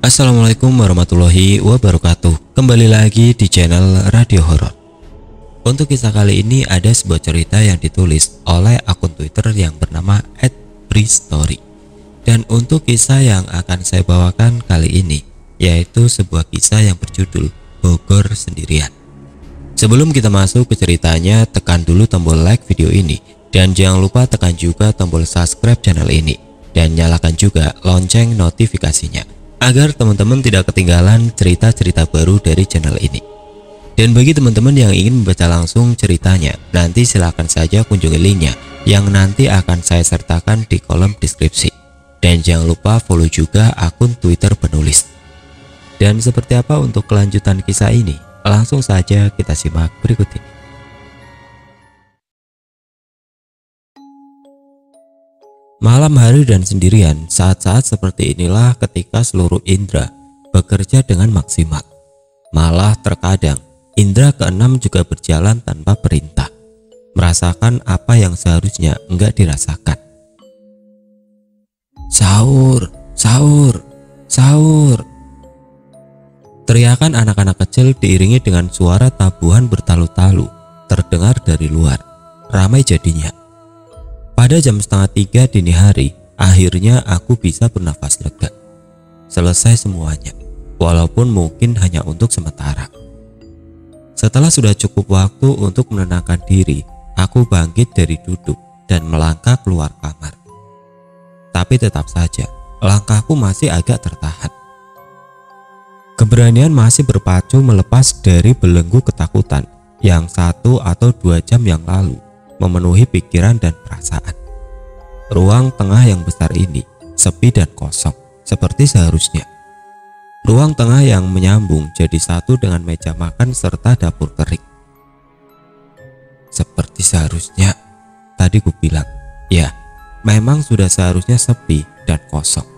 Assalamualaikum warahmatullahi wabarakatuh. Kembali lagi di channel Radio Horor. Untuk kisah kali ini ada sebuah cerita yang ditulis oleh akun Twitter yang bernama @bristory. Dan untuk kisah yang akan saya bawakan kali ini yaitu sebuah kisah yang berjudul Bogor Sendirian. Sebelum kita masuk ke ceritanya, tekan dulu tombol like video ini dan jangan lupa tekan juga tombol subscribe channel ini dan nyalakan juga lonceng notifikasinya agar teman-teman tidak ketinggalan cerita-cerita baru dari channel ini. Dan bagi teman-teman yang ingin membaca langsung ceritanya, nanti silahkan saja kunjungi linknya yang nanti akan saya sertakan di kolom deskripsi. Dan jangan lupa follow juga akun Twitter penulis. Dan seperti apa untuk kelanjutan kisah ini? Langsung saja kita simak berikut ini. Malam hari dan sendirian, saat-saat seperti inilah ketika seluruh indera bekerja dengan maksimal. Malah terkadang indera keenam juga berjalan tanpa perintah, merasakan apa yang seharusnya enggak dirasakan. Sahur, sahur, sahur. Teriakan anak-anak kecil diiringi dengan suara tabuhan bertalu-talu terdengar dari luar. Ramai jadinya. Pada jam 2:30 dini hari, akhirnya aku bisa bernafas lega. Selesai semuanya, walaupun mungkin hanya untuk sementara. Setelah sudah cukup waktu untuk menenangkan diri, aku bangkit dari duduk dan melangkah keluar kamar. Tapi tetap saja, langkahku masih agak tertahan. Keberanian masih berpacu melepas dari belenggu ketakutan yang 1 atau 2 jam yang lalu memenuhi pikiran dan perasaan. Ruang tengah yang besar ini sepi dan kosong seperti seharusnya. Ruang tengah yang menyambung jadi satu dengan meja makan serta dapur kering. Seperti seharusnya, tadi ku bilang, ya, memang sudah seharusnya sepi dan kosong.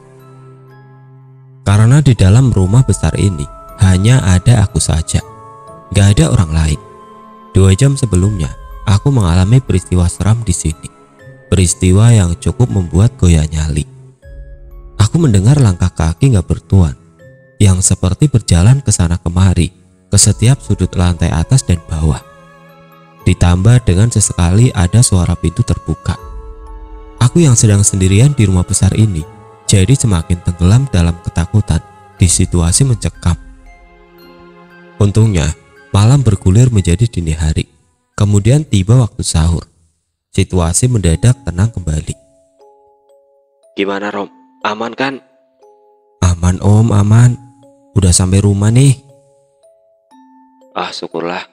Karena di dalam rumah besar ini hanya ada aku saja, gak ada orang lain. 2 jam sebelumnya, aku mengalami peristiwa seram di sini. Peristiwa yang cukup membuat goyah nyali. Aku mendengar langkah kaki gak bertuan yang seperti berjalan ke sana kemari ke setiap sudut lantai atas dan bawah. Ditambah dengan sesekali ada suara pintu terbuka. Aku yang sedang sendirian di rumah besar ini jadi semakin tenggelam dalam ketakutan di situasi mencekam. Untungnya malam bergulir menjadi dini hari. Kemudian tiba waktu sahur. Situasi mendadak tenang kembali. Gimana Rom? Aman kan? Aman Om, aman. Udah sampai rumah nih. Ah syukurlah.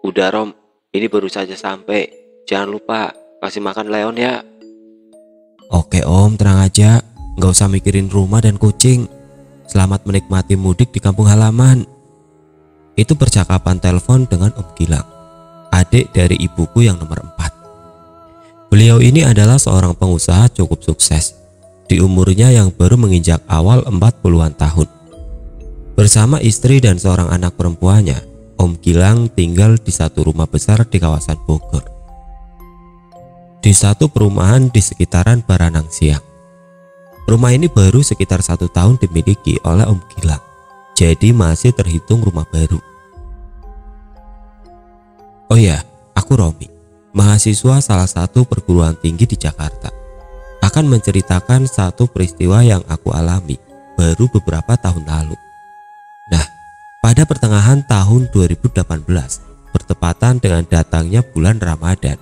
Udah Rom, ini baru saja sampai. Jangan lupa kasih makan Leon ya. Oke Om, tenang aja. Gak usah mikirin rumah dan kucing. Selamat menikmati mudik di kampung halaman. Itu percakapan telepon dengan Om Gilang, adik dari ibuku yang nomor 4. Beliau ini adalah seorang pengusaha cukup sukses di umurnya yang baru menginjak awal 40-an tahun. Bersama istri dan seorang anak perempuannya, Om Gilang tinggal di satu rumah besar di kawasan Bogor. Di satu perumahan di sekitaran Baranang Siang. Rumah ini baru sekitar 1 tahun dimiliki oleh Om Gilang, jadi masih terhitung rumah baru. Oh ya, aku Romi, mahasiswa salah satu perguruan tinggi di Jakarta. Akan menceritakan satu peristiwa yang aku alami baru beberapa tahun lalu. Nah, pada pertengahan tahun 2018, bertepatan dengan datangnya bulan Ramadan,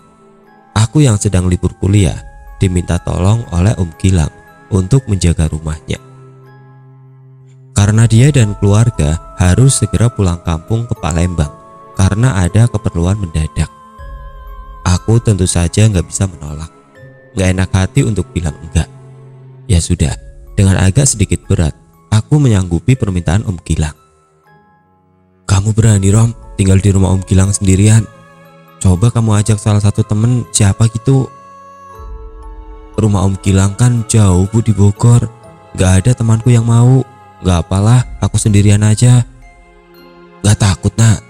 aku yang sedang libur kuliah diminta tolong oleh Om Gilang untuk menjaga rumahnya. Karena dia dan keluarga harus segera pulang kampung ke Palembang karena ada keperluan mendadak. Aku tentu saja nggak bisa menolak. Nggak enak hati untuk bilang enggak. Ya sudah, dengan agak sedikit berat, aku menyanggupi permintaan Om Gilang. Kamu berani Rom tinggal di rumah Om Gilang sendirian? Coba kamu ajak salah satu temen siapa gitu. Rumah Om Gilang kan jauh Bu di Bogor. Nggak ada temanku yang mau. Nggak apalah, aku sendirian aja. Nggak takut nak?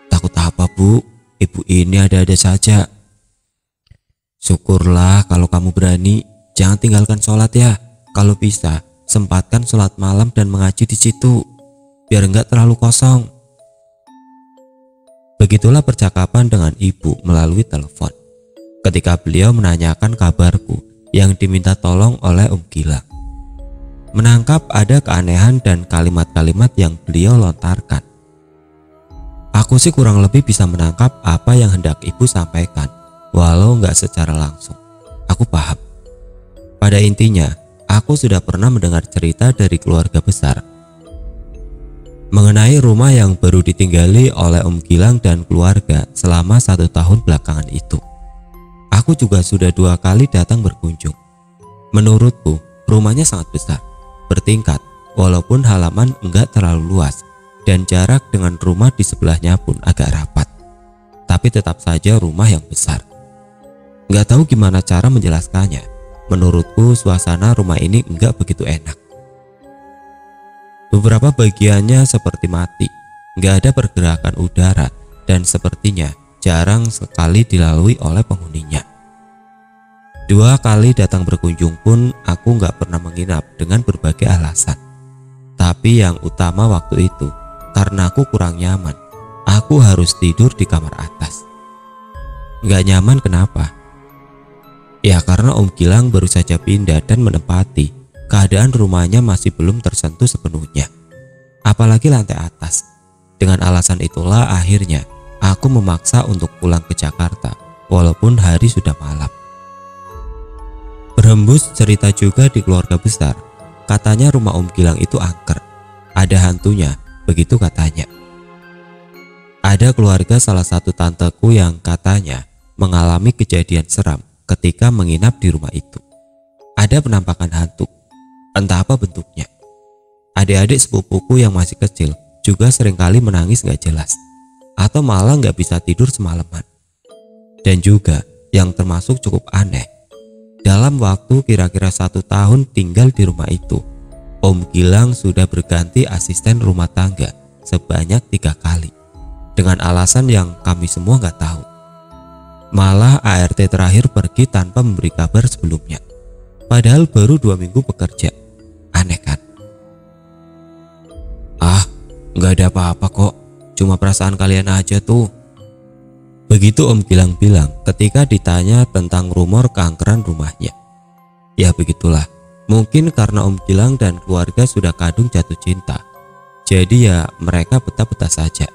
Takut apa Bu? Ibu ini ada-ada saja. Syukurlah kalau kamu berani. Jangan tinggalkan sholat ya. Kalau bisa, sempatkan sholat malam dan mengaji di situ, biar enggak terlalu kosong. Begitulah percakapan dengan ibu melalui telepon. Ketika beliau menanyakan kabarku yang diminta tolong oleh Om Gilang. Menangkap ada keanehan dan kalimat-kalimat yang beliau lontarkan. Aku sih kurang lebih bisa menangkap apa yang hendak ibu sampaikan, walau nggak secara langsung. Aku paham. Pada intinya, aku sudah pernah mendengar cerita dari keluarga besar mengenai rumah yang baru ditinggali oleh Om Gilang dan keluarga selama 1 tahun belakangan itu. Aku juga sudah 2 kali datang berkunjung. Menurutku, rumahnya sangat besar, bertingkat, walaupun halaman enggak terlalu luas. Dan jarak dengan rumah di sebelahnya pun agak rapat. Tapi tetap saja rumah yang besar. Nggak tahu gimana cara menjelaskannya. Menurutku suasana rumah ini enggak begitu enak. Beberapa bagiannya seperti mati. Nggak ada pergerakan udara dan sepertinya jarang sekali dilalui oleh penghuninya. 2 kali datang berkunjung pun aku nggak pernah menginap dengan berbagai alasan. Tapi yang utama waktu itu, karena aku kurang nyaman, aku harus tidur di kamar atas. Nggak nyaman kenapa? Ya karena Om Gilang baru saja pindah dan menempati, keadaan rumahnya masih belum tersentuh sepenuhnya. Apalagi lantai atas. Dengan alasan itulah akhirnya aku memaksa untuk pulang ke Jakarta, walaupun hari sudah malam. Berhembus cerita juga di keluarga besar, katanya rumah Om Gilang itu angker, ada hantunya. Begitu katanya. Ada keluarga salah satu tanteku yang katanya mengalami kejadian seram ketika menginap di rumah itu. Ada penampakan hantu, entah apa bentuknya. Adik-adik sepupuku yang masih kecil juga seringkali menangis gak jelas, atau malah gak bisa tidur semalaman. Dan juga yang termasuk cukup aneh, dalam waktu kira-kira 1 tahun tinggal di rumah itu, Om Gilang sudah berganti asisten rumah tangga sebanyak 3 kali dengan alasan yang kami semua nggak tahu. Malah ART terakhir pergi tanpa memberi kabar sebelumnya, padahal baru 2 minggu bekerja. Aneh kan? Ah, nggak ada apa-apa kok, cuma perasaan kalian aja tuh. Begitu Om Gilang bilang ketika ditanya tentang rumor keangkeran rumahnya. Ya begitulah. Mungkin karena Om Gilang dan keluarga sudah kadung jatuh cinta, jadi ya mereka betah-betah saja.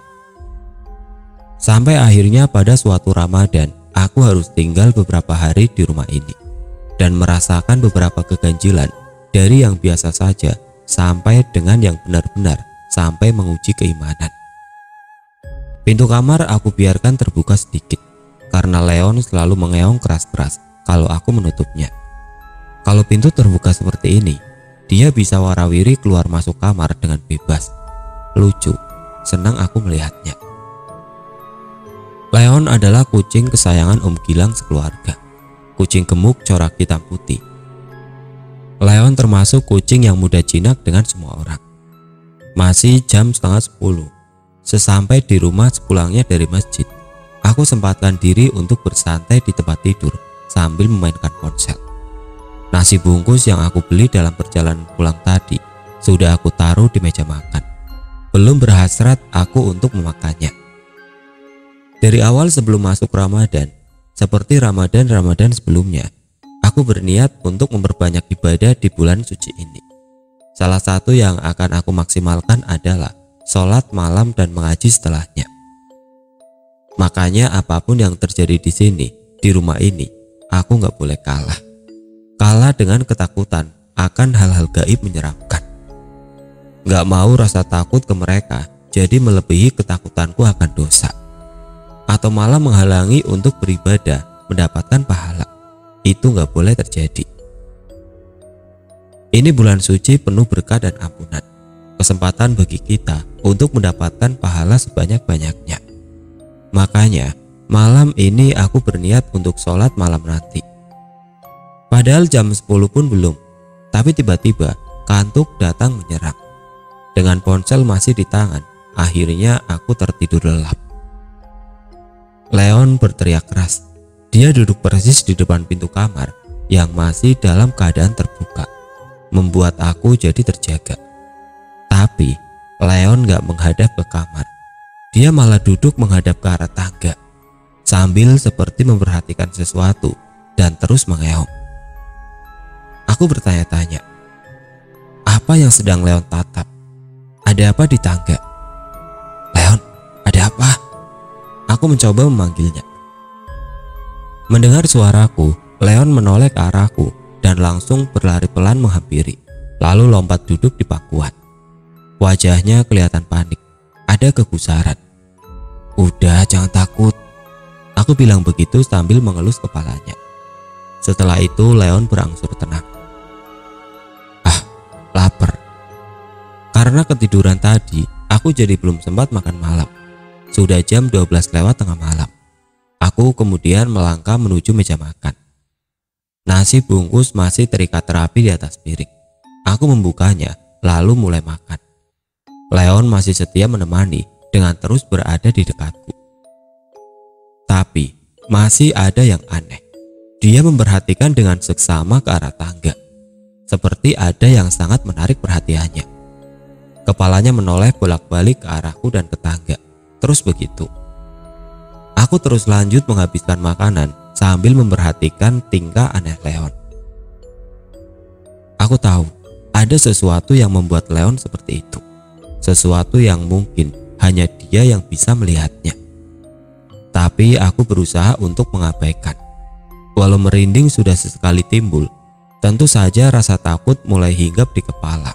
Sampai akhirnya pada suatu Ramadan, aku harus tinggal beberapa hari di rumah ini dan merasakan beberapa keganjilan dari yang biasa saja sampai dengan yang benar-benar sampai menguji keimanan. Pintu kamar aku biarkan terbuka sedikit karena Leon selalu mengeong keras-keras kalau aku menutupnya. Kalau pintu terbuka seperti ini, dia bisa warawiri keluar masuk kamar dengan bebas. Lucu, senang aku melihatnya. Leon adalah kucing kesayangan Om Gilang sekeluarga. Kucing gemuk corak hitam putih. Leon termasuk kucing yang mudah jinak dengan semua orang. Masih jam setengah 10. Sesampai di rumah sepulangnya dari masjid, aku sempatkan diri untuk bersantai di tempat tidur sambil memainkan ponsel. Nasi bungkus yang aku beli dalam perjalanan pulang tadi sudah aku taruh di meja makan. Belum berhasrat aku untuk memakannya. Dari awal sebelum masuk Ramadan, seperti Ramadan sebelumnya, aku berniat untuk memperbanyak ibadah di bulan suci ini. Salah satu yang akan aku maksimalkan adalah sholat malam dan mengaji setelahnya. Makanya apapun yang terjadi di sini, di rumah ini, aku gak boleh kalah. Kalah dengan ketakutan akan hal-hal gaib menyeramkan. Gak mau rasa takut ke mereka jadi melebihi ketakutanku akan dosa, atau malah menghalangi untuk beribadah mendapatkan pahala. Itu gak boleh terjadi. Ini bulan suci penuh berkah dan ampunan, kesempatan bagi kita untuk mendapatkan pahala sebanyak-banyaknya. Makanya malam ini aku berniat untuk sholat malam nanti. Padahal jam 10 pun belum, tapi tiba-tiba kantuk datang menyerang. Dengan ponsel masih di tangan, akhirnya aku tertidur lelap. Leon berteriak keras. Dia duduk persis di depan pintu kamar yang masih dalam keadaan terbuka. membuat aku jadi terjaga. Tapi Leon gak menghadap ke kamar. Dia malah duduk menghadap ke arah tangga sambil seperti memperhatikan sesuatu dan terus mengeong. Aku bertanya-tanya, apa yang sedang Leon tatap? Ada apa di tangga? Leon, ada apa? Aku mencoba memanggilnya. Mendengar suaraku, Leon menoleh ke arahku dan langsung berlari pelan menghampiri, lalu lompat duduk di pangkuan. Wajahnya kelihatan panik, ada kegusaran. Udah, jangan takut. Aku bilang begitu sambil mengelus kepalanya. Setelah itu Leon berangsur tenang. Lapar. Karena ketiduran tadi, aku jadi belum sempat makan malam. Sudah jam 12 lewat tengah malam. Aku kemudian melangkah menuju meja makan. Nasi bungkus masih terikat rapi di atas piring. Aku membukanya, lalu mulai makan. Leon masih setia menemani dengan terus berada di dekatku. Tapi masih ada yang aneh. Dia memperhatikan dengan seksama ke arah tangga. Seperti ada yang sangat menarik perhatiannya. Kepalanya menoleh bolak-balik ke arahku dan ke tangga. Terus begitu. Aku terus lanjut menghabiskan makanan sambil memperhatikan tingkah aneh Leon. Aku tahu ada sesuatu yang membuat Leon seperti itu. Sesuatu yang mungkin hanya dia yang bisa melihatnya. Tapi aku berusaha untuk mengabaikan. Walau merinding sudah sesekali timbul, tentu saja rasa takut mulai hinggap di kepala.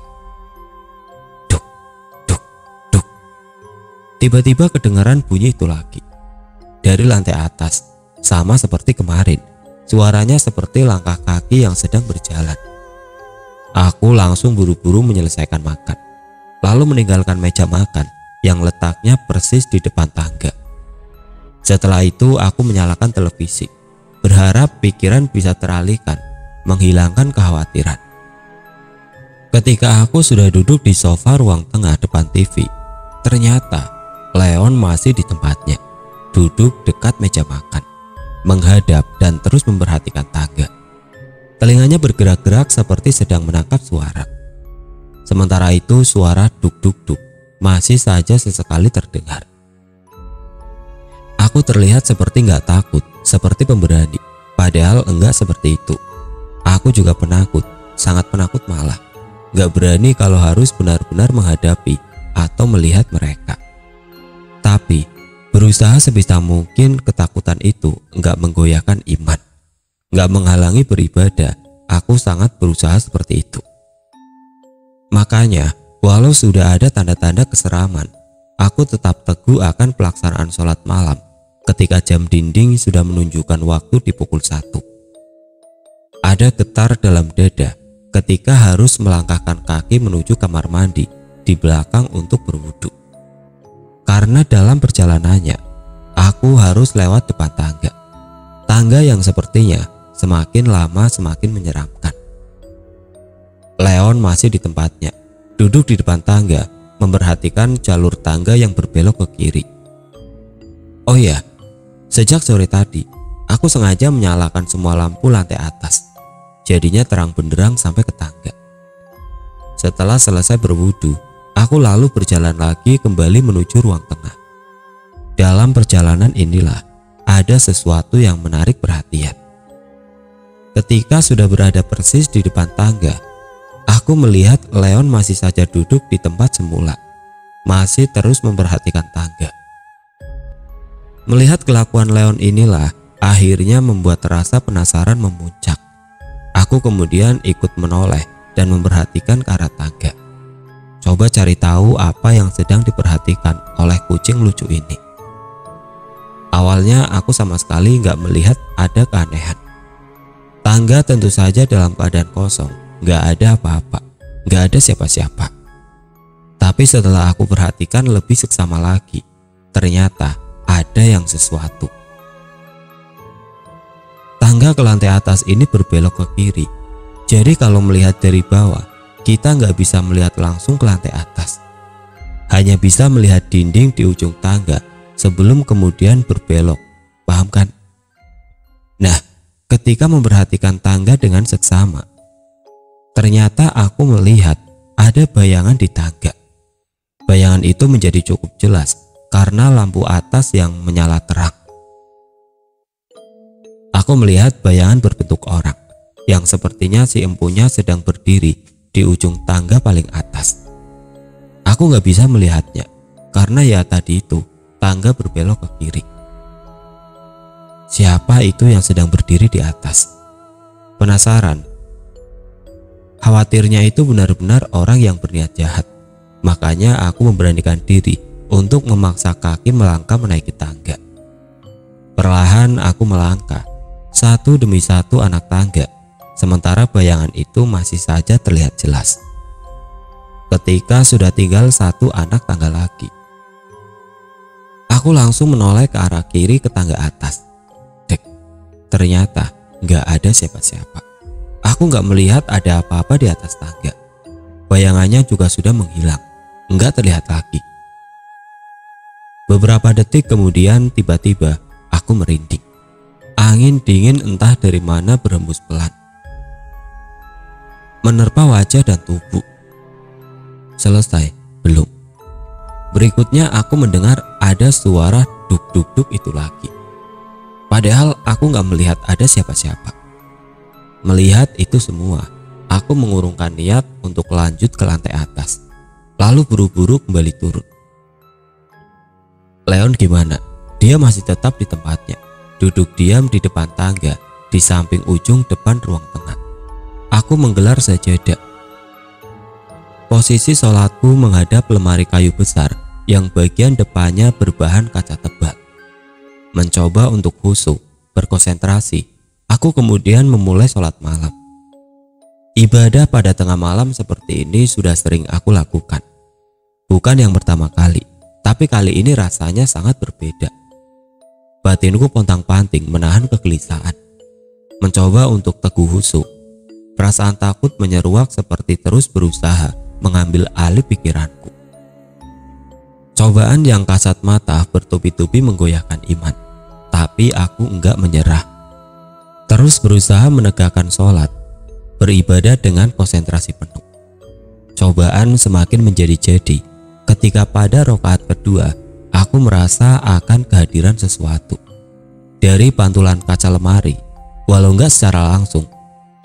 Duk, duk, duk. Tiba-tiba kedengaran bunyi itu lagi. Dari lantai atas, sama seperti kemarin, suaranya seperti langkah kaki yang sedang berjalan. Aku langsung buru-buru menyelesaikan makan, lalu meninggalkan meja makan yang letaknya persis di depan tangga. Setelah itu aku menyalakan televisi, berharap pikiran bisa teralihkan, menghilangkan kekhawatiran. Ketika aku sudah duduk di sofa ruang tengah depan TV, ternyata Leon masih di tempatnya, duduk dekat meja makan, menghadap dan terus memperhatikan tangga. Telinganya bergerak-gerak seperti sedang menangkap suara. Sementara itu suara duk-duk-duk masih saja sesekali terdengar. Aku terlihat seperti nggak takut, seperti pemberani, padahal enggak seperti itu. Aku juga penakut, sangat penakut malah. Gak berani kalau harus benar-benar menghadapi atau melihat mereka. Tapi berusaha sebisa mungkin ketakutan itu gak menggoyahkan iman, gak menghalangi beribadah. Aku sangat berusaha seperti itu. Makanya walau sudah ada tanda-tanda keseraman, aku tetap teguh akan pelaksanaan sholat malam ketika jam dinding sudah menunjukkan waktu di pukul 1. Ada getar dalam dada ketika harus melangkahkan kaki menuju kamar mandi di belakang untuk berwudu. Karena dalam perjalanannya, aku harus lewat depan tangga. Tangga yang sepertinya semakin lama semakin menyeramkan. Leon masih di tempatnya, duduk di depan tangga, memperhatikan jalur tangga yang berbelok ke kiri. Oh ya, sejak sore tadi, aku sengaja menyalakan semua lampu lantai atas. Jadinya terang benderang sampai ke tangga. Setelah selesai berwudu, aku lalu berjalan lagi kembali menuju ruang tengah. Dalam perjalanan inilah ada sesuatu yang menarik perhatian. Ketika sudah berada persis di depan tangga, aku melihat Leon masih saja duduk di tempat semula, masih terus memperhatikan tangga. Melihat kelakuan Leon inilah akhirnya membuat rasa penasaran memuncak. Aku kemudian ikut menoleh dan memperhatikan ke arah tangga. Coba cari tahu apa yang sedang diperhatikan oleh kucing lucu ini. Awalnya aku sama sekali nggak melihat ada keanehan. Tangga tentu saja dalam keadaan kosong, nggak ada apa-apa, nggak ada siapa-siapa. Tapi setelah aku perhatikan lebih seksama lagi, ternyata ada yang sesuatu. Tangga ke lantai atas ini berbelok ke kiri. Jadi kalau melihat dari bawah, kita nggak bisa melihat langsung ke lantai atas. Hanya bisa melihat dinding di ujung tangga sebelum kemudian berbelok. Paham kan? Nah, ketika memperhatikan tangga dengan seksama, Ternyata aku melihat ada bayangan di tangga. Bayangan itu menjadi cukup jelas karena lampu atas yang menyala terang. Aku melihat bayangan berbentuk orang yang sepertinya si empunya sedang berdiri di ujung tangga paling atas. Aku gak bisa melihatnya karena ya tadi itu tangga berbelok ke kiri. Siapa itu yang sedang berdiri di atas? Penasaran? Khawatirnya itu benar-benar orang yang berniat jahat. Makanya aku memberanikan diri untuk memaksa kaki melangkah menaiki tangga. Perlahan aku melangkah satu demi satu anak tangga, sementara bayangan itu masih saja terlihat jelas. Ketika sudah tinggal satu anak tangga lagi, aku langsung menoleh ke arah kiri ke tangga atas. Dek, ternyata nggak ada siapa-siapa. Aku nggak melihat ada apa-apa di atas tangga. Bayangannya juga sudah menghilang, nggak terlihat lagi. Beberapa detik kemudian tiba-tiba aku merinding. Angin dingin entah dari mana berhembus pelan, menerpa wajah dan tubuh. Selesai? Belum. Berikutnya aku mendengar ada suara duk-duk-duk itu lagi. Padahal aku nggak melihat ada siapa-siapa. Melihat itu semua, aku mengurungkan niat untuk lanjut ke lantai atas, lalu buru-buru kembali turun. Leon gimana? Dia masih tetap di tempatnya, duduk diam di depan tangga, di samping ujung depan ruang tengah. Aku menggelar sajadah. Posisi sholatku menghadap lemari kayu besar yang bagian depannya berbahan kaca tebal. Mencoba untuk khusyuk, berkonsentrasi, aku kemudian memulai sholat malam. Ibadah pada tengah malam seperti ini sudah sering aku lakukan. Bukan yang pertama kali, tapi kali ini rasanya sangat berbeda. Batinku pontang-panting menahan kegelisahan. Mencoba untuk teguh khusyuk. Perasaan takut menyeruak seperti terus berusaha mengambil alih pikiranku. Cobaan yang kasat mata bertubi-tubi menggoyahkan iman, tapi aku enggak menyerah. Terus berusaha menegakkan sholat, beribadah dengan konsentrasi penuh. Cobaan semakin menjadi-jadi ketika pada rakaat kedua aku merasa akan kehadiran sesuatu. Dari pantulan kaca lemari, walau enggak secara langsung,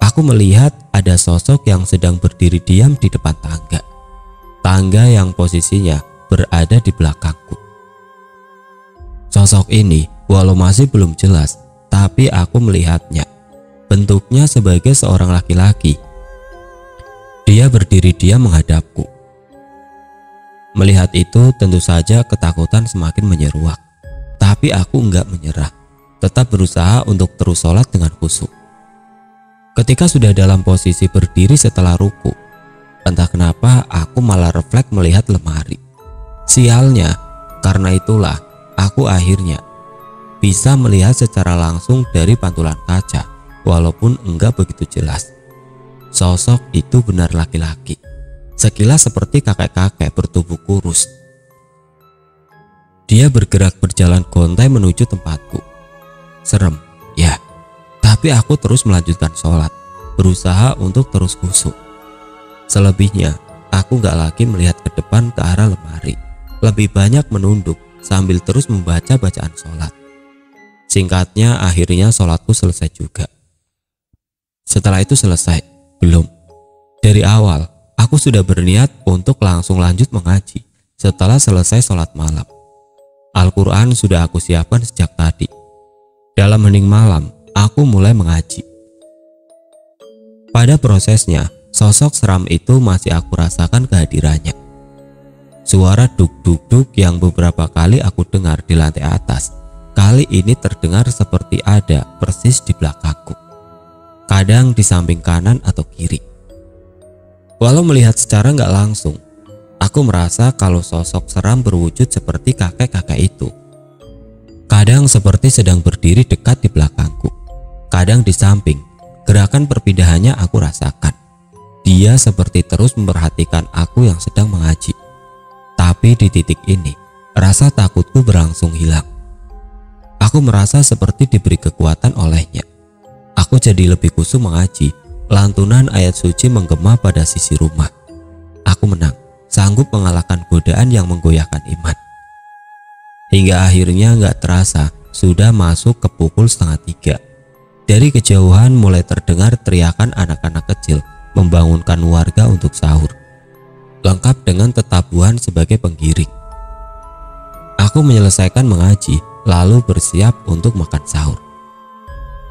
aku melihat ada sosok yang sedang berdiri diam di depan tangga. Tangga yang posisinya berada di belakangku. Sosok ini walau masih belum jelas, tapi aku melihatnya. Bentuknya sebagai seorang laki-laki. Dia berdiri diam menghadapku. Melihat itu tentu saja ketakutan semakin menyeruak. Tapi aku enggak menyerah, tetap berusaha untuk terus sholat dengan khusyuk. Ketika sudah dalam posisi berdiri setelah ruku, entah kenapa aku malah refleks melihat lemari. Sialnya, karena itulah aku akhirnya bisa melihat secara langsung dari pantulan kaca, walaupun enggak begitu jelas. Sosok itu benar laki-laki, sekilas seperti kakek-kakek bertubuh kurus. Dia bergerak berjalan gontai menuju tempatku. Serem, ya. Tapi aku terus melanjutkan sholat, berusaha untuk terus khusyuk. Selebihnya, aku gak lagi melihat ke depan ke arah lemari. Lebih banyak menunduk sambil terus membaca bacaan sholat. Singkatnya, akhirnya sholatku selesai juga. Setelah itu selesai? Belum. Dari awal, aku sudah berniat untuk langsung lanjut mengaji setelah selesai sholat malam. Al-Quran sudah aku siapkan sejak tadi. Dalam hening malam, aku mulai mengaji. Pada prosesnya, sosok seram itu masih aku rasakan kehadirannya. Suara duk-duk-duk yang beberapa kali aku dengar di lantai atas, kali ini terdengar seperti ada persis di belakangku. Kadang di samping kanan atau kiri. Walau melihat secara nggak langsung, aku merasa kalau sosok seram berwujud seperti kakek-kakek itu. Kadang seperti sedang berdiri dekat di belakangku, kadang di samping. Gerakan perpindahannya aku rasakan. Dia seperti terus memperhatikan aku yang sedang mengaji. Tapi di titik ini, rasa takutku berangsung hilang. Aku merasa seperti diberi kekuatan olehnya. Aku jadi lebih khusyuk mengaji, Lantunan ayat suci menggema pada sisi rumah. Aku menang, sanggup mengalahkan godaan yang menggoyahkan iman. Hingga akhirnya gak terasa sudah masuk ke pukul 2:30. Dari kejauhan mulai terdengar teriakan anak-anak kecil membangunkan warga untuk sahur, lengkap dengan tetabuhan sebagai penggiring. Aku menyelesaikan mengaji lalu bersiap untuk makan sahur.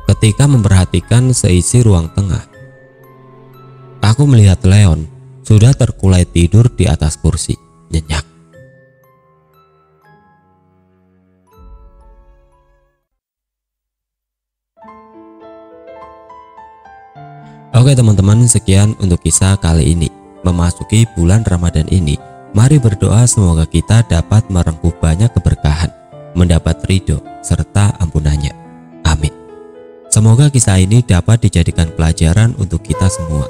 Ketika memperhatikan seisi ruang tengah, aku melihat Leon sudah terkulai tidur di atas kursi, nyenyak. Oke teman-teman, sekian untuk kisah kali ini. Memasuki bulan Ramadan ini, mari berdoa semoga kita dapat merengkuh banyak keberkahan, mendapat ridho serta ampunannya. Amin. Semoga kisah ini dapat dijadikan pelajaran untuk kita semua.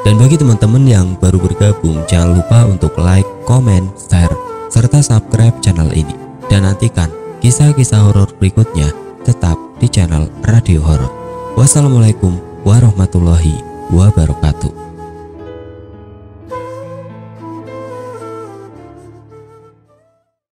Dan bagi teman-teman yang baru bergabung, jangan lupa untuk like, komen, share, serta subscribe channel ini. Dan nantikan kisah-kisah horor berikutnya tetap di channel Radio Horor. Wassalamualaikum warahmatullahi wabarakatuh.